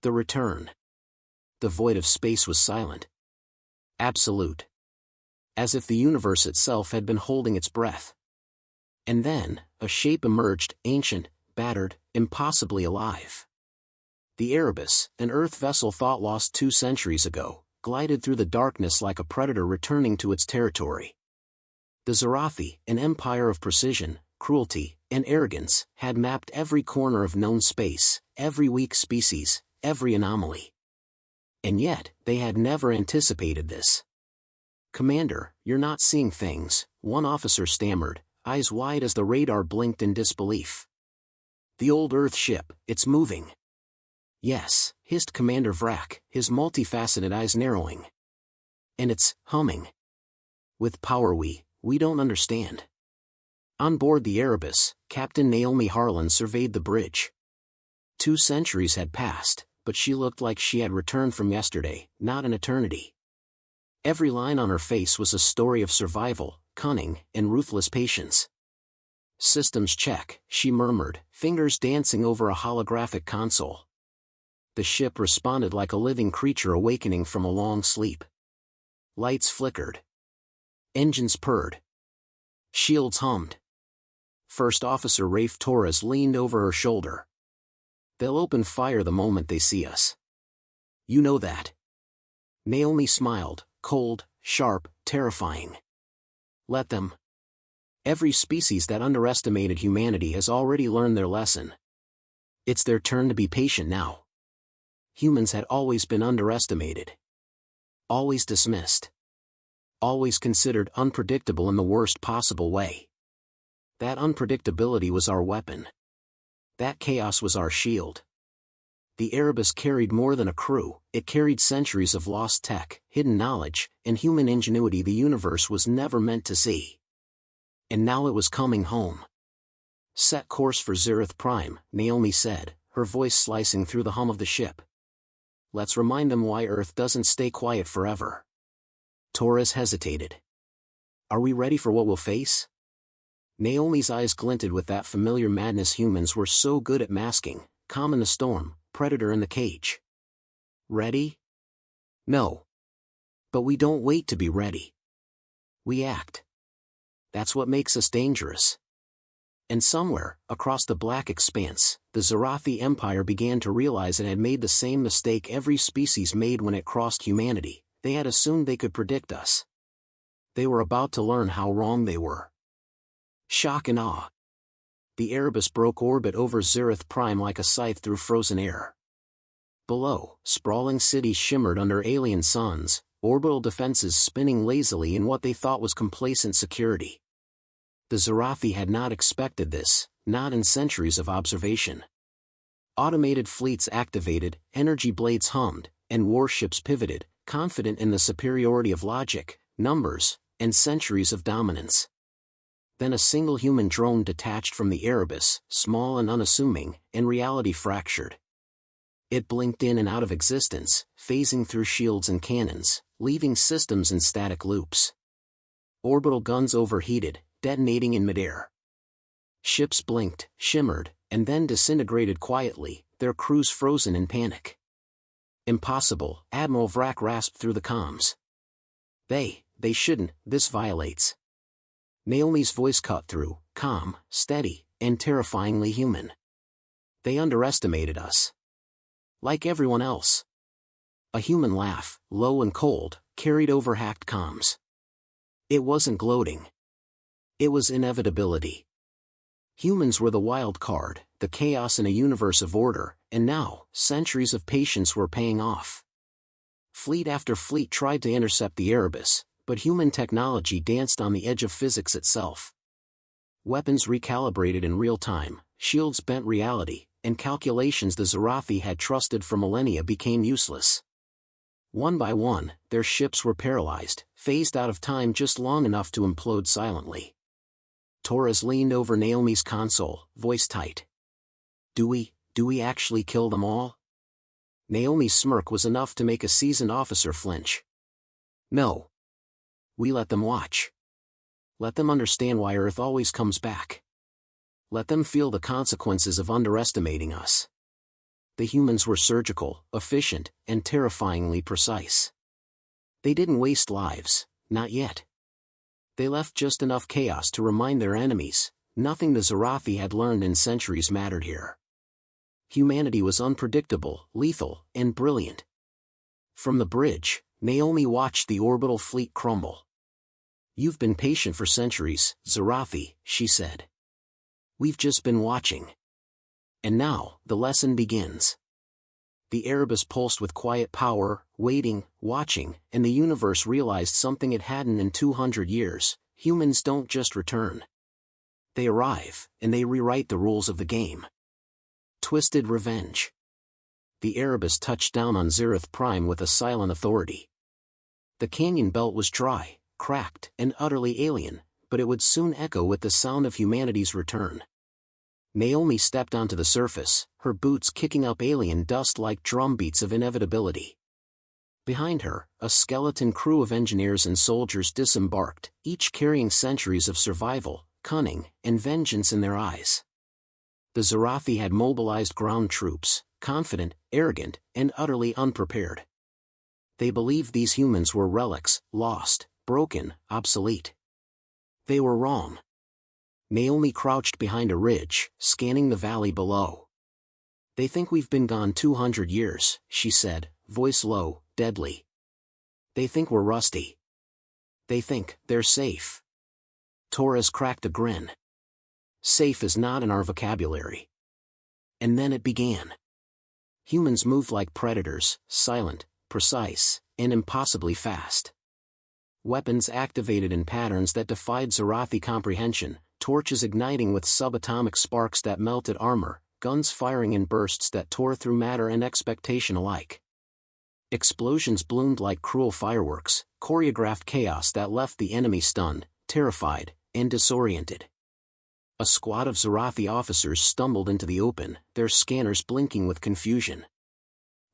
The return. The void of space was silent. Absolute. As if the universe itself had been holding its breath. And then, a shape emerged, ancient, battered, impossibly alive. The Erebus, an Earth vessel thought lost 2 centuries ago, glided through the darkness like a predator returning to its territory. The Zarathi, an empire of precision, cruelty, and arrogance, had mapped every corner of known space, every weak species, every anomaly. And yet, they had never anticipated this. "Commander, you're not seeing things," one officer stammered, eyes wide as the radar blinked in disbelief. "The old Earth ship, it's moving." "Yes," hissed Commander Vrak, his multifaceted eyes narrowing. "And it's humming. With power we don't understand." On board the Erebus, Captain Naomi Harlan surveyed the bridge. 2 centuries had passed, but she looked like she had returned from yesterday, not an eternity. Every line on her face was a story of survival, cunning, and ruthless patience. "Systems check," she murmured, fingers dancing over a holographic console. The ship responded like a living creature awakening from a long sleep. Lights flickered. Engines purred. Shields hummed. First Officer Rafe Torres leaned over her shoulder. "They'll open fire the moment they see us. You know that." Naomi smiled, cold, sharp, terrifying. "Let them. Every species that underestimated humanity has already learned their lesson. It's their turn to be patient now." Humans had always been underestimated. Always dismissed. Always considered unpredictable in the worst possible way. That unpredictability was our weapon. That chaos was our shield. The Erebus carried more than a crew, it carried centuries of lost tech, hidden knowledge, and human ingenuity the universe was never meant to see. And now it was coming home. "Set course for Zereth Prime," Naomi said, her voice slicing through the hum of the ship. "Let's remind them why Earth doesn't stay quiet forever." Torres hesitated. "Are we ready for what we'll face?" Naomi's eyes glinted with that familiar madness humans were so good at masking, calm in the storm, predator in the cage. "Ready? No. But we don't wait to be ready. We act. That's what makes us dangerous." And somewhere, across the black expanse, the Zarathi Empire began to realize it had made the same mistake every species made when it crossed humanity. They had assumed they could predict us. They were about to learn how wrong they were. Shock and awe. The Erebus broke orbit over Zereth Prime like a scythe through frozen air. Below, sprawling cities shimmered under alien suns, orbital defenses spinning lazily in what they thought was complacent security. The Zarathi had not expected this, not in centuries of observation. Automated fleets activated, energy blades hummed, and warships pivoted, confident in the superiority of logic, numbers, and centuries of dominance. Then a single human drone detached from the Erebus, small and unassuming, and reality fractured. It blinked in and out of existence, phasing through shields and cannons, leaving systems in static loops. Orbital guns overheated, detonating in midair. Ships blinked, shimmered, and then disintegrated quietly, their crews frozen in panic. "Impossible," Admiral Vrak rasped through the comms. They shouldn't, this violates." Naomi's voice cut through, calm, steady, and terrifyingly human. "They underestimated us. Like everyone else." A human laugh, low and cold, carried over hacked comms. It wasn't gloating. It was inevitability. Humans were the wild card, the chaos in a universe of order, and now, centuries of patience were paying off. Fleet after fleet tried to intercept the Erebus, but human technology danced on the edge of physics itself. Weapons recalibrated in real time, shields bent reality, and calculations the Zarathi had trusted for millennia became useless. One by one, their ships were paralyzed, phased out of time just long enough to implode silently. Torres leaned over Naomi's console, voice tight. Do we actually kill them all?" Naomi's smirk was enough to make a seasoned officer flinch. "No. We let them watch. Let them understand why Earth always comes back. Let them feel the consequences of underestimating us. the humans were surgical, efficient, and terrifyingly precise. They didn't waste lives, not yet. They left just enough chaos to remind their enemies, nothing the Zarathi had learned in centuries mattered here. Humanity was unpredictable, lethal, and brilliant. From the bridge, Naomi watched the orbital fleet crumble. "You've been patient for centuries, Zarathi," she said. "We've just been watching. And now, the lesson begins." The Erebus pulsed with quiet power, waiting, watching, and the universe realized something it hadn't in 200 years. Humans don't just return. They arrive, and they rewrite the rules of the game. Twisted revenge. The Erebus touched down on Zereth Prime with a silent authority. The canyon belt was dry, cracked, and utterly alien, but it would soon echo with the sound of humanity's return. Naomi stepped onto the surface, her boots kicking up alien dust like drumbeats of inevitability. Behind her, a skeleton crew of engineers and soldiers disembarked, each carrying centuries of survival, cunning, and vengeance in their eyes. The Zarathi had mobilized ground troops, confident, arrogant, and utterly unprepared. They believed these humans were relics, lost, broken, obsolete. They were wrong. Naomi crouched behind a ridge, scanning the valley below. "They think we've been gone 200 years, she said, voice low, deadly. "They think we're rusty. They think they're safe." Torres cracked a grin. "Safe is not in our vocabulary." And then it began. Humans moved like predators, silent, precise, and impossibly fast. Weapons activated in patterns that defied Zarathi comprehension, torches igniting with subatomic sparks that melted armor, guns firing in bursts that tore through matter and expectation alike. Explosions bloomed like cruel fireworks, choreographed chaos that left the enemy stunned, terrified, and disoriented. A squad of Zarathi officers stumbled into the open, their scanners blinking with confusion.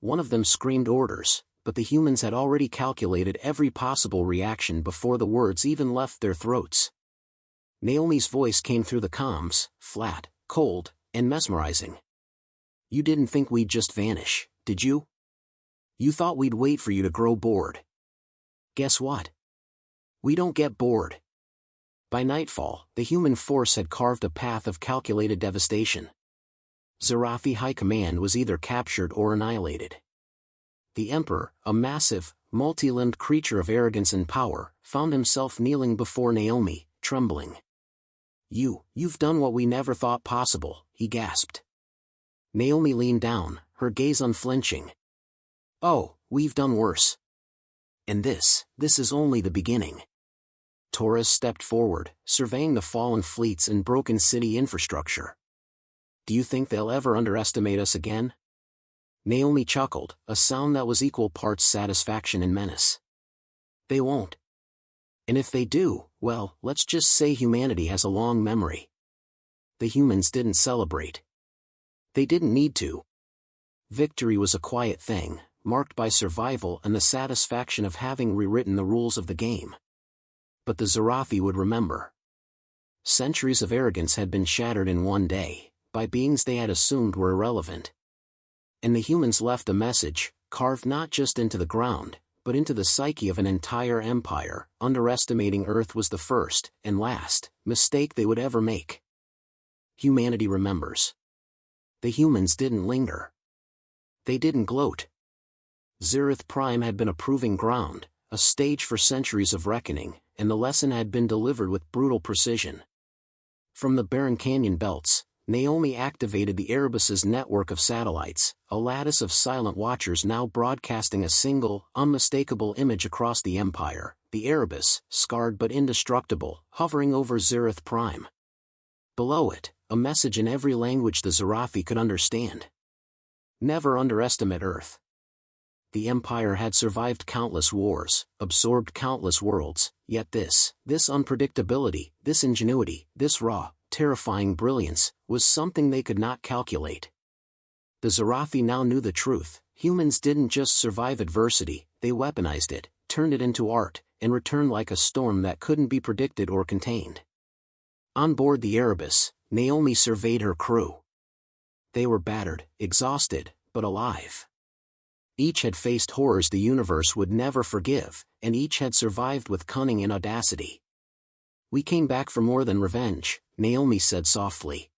One of them screamed orders, but the humans had already calculated every possible reaction before the words even left their throats. Naomi's voice came through the comms, flat, cold, and mesmerizing. "You didn't think we'd just vanish, did you? You thought we'd wait for you to grow bored. Guess what? We don't get bored." By nightfall, the human force had carved a path of calculated devastation. Zarathi High Command was either captured or annihilated. The Emperor, a massive, multi-limbed creature of arrogance and power, found himself kneeling before Naomi, trembling. You've done what we never thought possible," he gasped. Naomi leaned down, her gaze unflinching. "Oh, we've done worse. And this is only the beginning." Torres stepped forward, surveying the fallen fleets and broken city infrastructure. "Do you think they'll ever underestimate us again?" Naomi chuckled, a sound that was equal parts satisfaction and menace. "They won't. And if they do, well, let's just say humanity has a long memory." The humans didn't celebrate. They didn't need to. Victory was a quiet thing, marked by survival and the satisfaction of having rewritten the rules of the game. But the Zarathi would remember. Centuries of arrogance had been shattered in one day, by beings they had assumed were irrelevant. And the humans left a message, carved not just into the ground, but into the psyche of an entire empire. Underestimating Earth was the first, and last, mistake they would ever make. Humanity remembers. The humans didn't linger. They didn't gloat. Zereth Prime had been a proving ground, a stage for centuries of reckoning, and the lesson had been delivered with brutal precision. From the barren canyon belts, Naomi activated the Erebus's network of satellites, a lattice of silent watchers now broadcasting a single, unmistakable image across the empire, the Erebus, scarred but indestructible, hovering over Zereth Prime. Below it, a message in every language the Zarathi could understand. Never underestimate Earth. The Empire had survived countless wars, absorbed countless worlds, yet this unpredictability, this ingenuity, this raw, terrifying brilliance, was something they could not calculate. The Zarathi now knew the truth. Humans didn't just survive adversity, they weaponized it, turned it into art, and returned like a storm that couldn't be predicted or contained. On board the Erebus, Naomi surveyed her crew. They were battered, exhausted, but alive. Each had faced horrors the universe would never forgive, and each had survived with cunning and audacity. "We came back for more than revenge," Naomi said softly.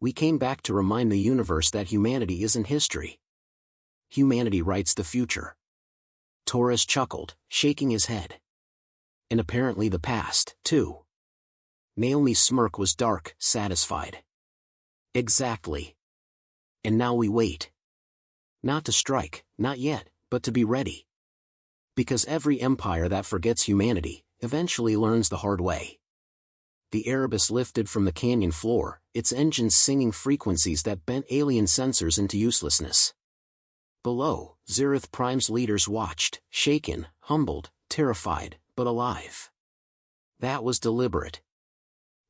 "We came back to remind the universe that humanity isn't history. Humanity writes the future." Taurus chuckled, shaking his head. "And apparently the past, too." Naomi's smirk was dark, satisfied. "Exactly. And now we wait. Not to strike, not yet, but to be ready. Because every empire that forgets humanity eventually learns the hard way." The Erebus lifted from the canyon floor, its engines singing frequencies that bent alien sensors into uselessness. Below, Zereth Prime's leaders watched, shaken, humbled, terrified, but alive. That was deliberate.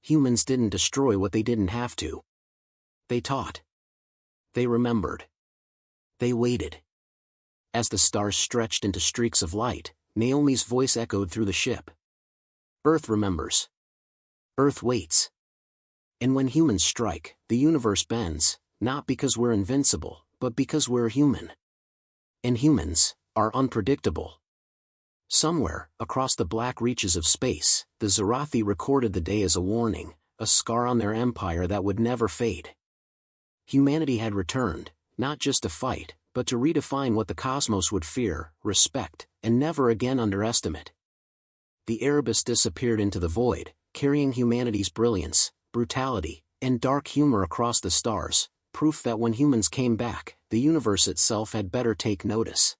Humans didn't destroy what they didn't have to. They taught. They remembered. They waited. As the stars stretched into streaks of light, Naomi's voice echoed through the ship. "Earth remembers. Earth waits. And when humans strike, the universe bends, not because we're invincible, but because we're human. And humans are unpredictable." Somewhere, across the black reaches of space, the Zerathi recorded the day as a warning, a scar on their empire that would never fade. Humanity had returned, not just to fight, but to redefine what the cosmos would fear, respect, and never again underestimate. The Erebus disappeared into the void, carrying humanity's brilliance, brutality, and dark humor across the stars, proof that when humans came back, the universe itself had better take notice.